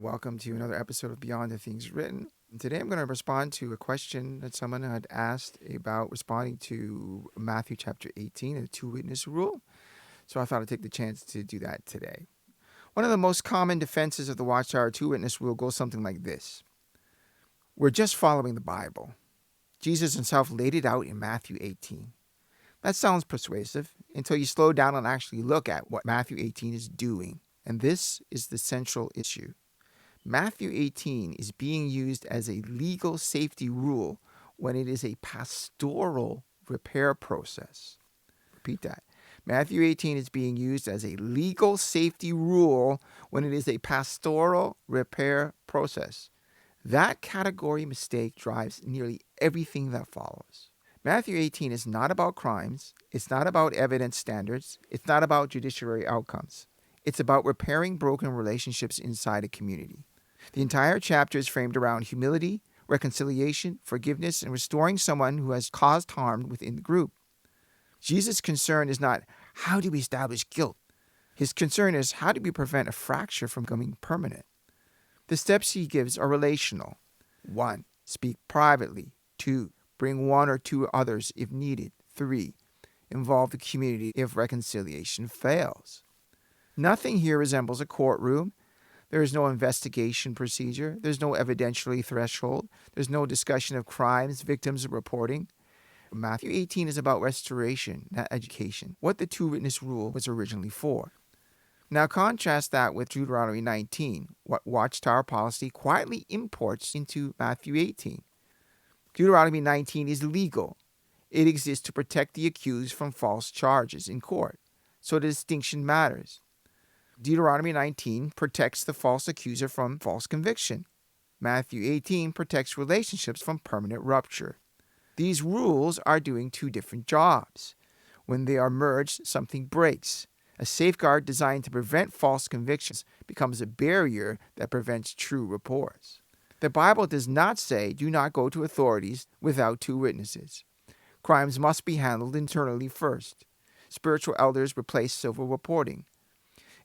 Welcome to another episode of Beyond the Things Written. And today I'm going to respond to a question that someone had asked about responding to Matthew chapter 18 and the two-witness rule. So I thought I'd take the chance to do that today. One of the most common defenses of the Watchtower two-witness rule goes something like this. We're just following the Bible. Jesus himself laid it out in Matthew 18. That sounds persuasive until you slow down and actually look at what Matthew 18 is doing. And this is the central issue. Matthew 18 is being used as a legal safety rule when it is a pastoral repair process. Repeat that. Matthew 18 is being used as a legal safety rule when it is a pastoral repair process. That category mistake drives nearly everything that follows. Matthew 18 is not about crimes. It's not about evidence standards. It's not about judiciary outcomes. It's about repairing broken relationships inside a community. The entire chapter is framed around humility, reconciliation, forgiveness, and restoring someone who has caused harm within the group. Jesus' concern is not, how do we establish guilt? His concern is, how do we prevent a fracture from becoming permanent? The steps he gives are relational. 1. Speak privately. 2. Bring one or two others if needed. 3. Involve the community if reconciliation fails. Nothing here resembles a courtroom. There is no investigation procedure. There's no evidentiary threshold. There's no discussion of crimes, victims, or reporting. Matthew 18 is about restoration, not education, what the two-witness rule was originally for. Now contrast that with Deuteronomy 19, what Watchtower policy quietly imports into Matthew 18. Deuteronomy 19 is legal. It exists to protect the accused from false charges in court. So the distinction matters. Deuteronomy 19 protects the false accuser from false conviction. Matthew 18 protects relationships from permanent rupture. These rules are doing two different jobs. When they are merged, something breaks. A safeguard designed to prevent false convictions becomes a barrier that prevents true rapport. The Bible does not say do not go to authorities without two witnesses. Crimes must be handled internally first. Spiritual elders replace civil reporting.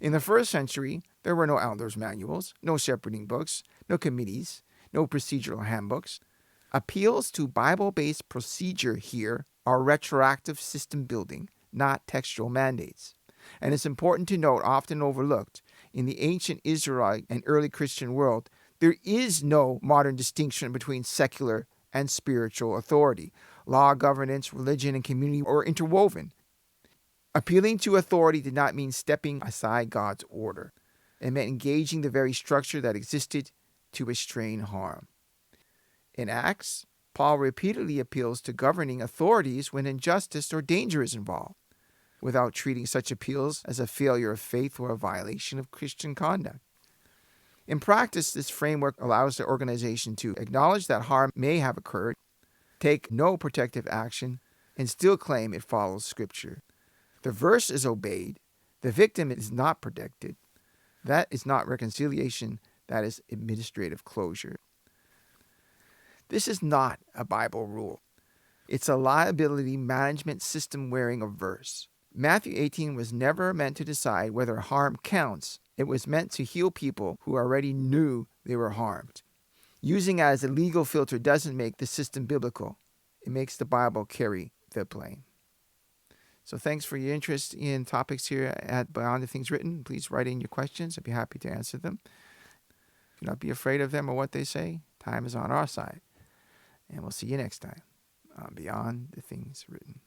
In the first century, there were no elders' manuals, no shepherding books, no committees, no procedural handbooks. Appeals to Bible-based procedure here are retroactive system building, not textual mandates. And it's important to note, often overlooked, in the ancient Israelite and early Christian world, there is no modern distinction between secular and spiritual authority. Law, governance, religion, and community are interwoven. Appealing to authority did not mean stepping aside God's order. It meant engaging the very structure that existed to restrain harm. In Acts, Paul repeatedly appeals to governing authorities when injustice or danger is involved, without treating such appeals as a failure of faith or a violation of Christian conduct. In practice, this framework allows the organization to acknowledge that harm may have occurred, take no protective action, and still claim it follows Scripture. The verse is obeyed. The victim is not protected. That is not reconciliation. That is administrative closure. This is not a Bible rule. It's a liability management system wearing a verse. Matthew 18 was never meant to decide whether harm counts. It was meant to heal people who already knew they were harmed. Using it as a legal filter doesn't make the system biblical. It makes the Bible carry the blame. So thanks for your interest in topics here at Beyond the Things Written. Please write in your questions. I'd be happy to answer them. Do not be afraid of them or what they say. Time is on our side. And we'll see you next time on Beyond the Things Written.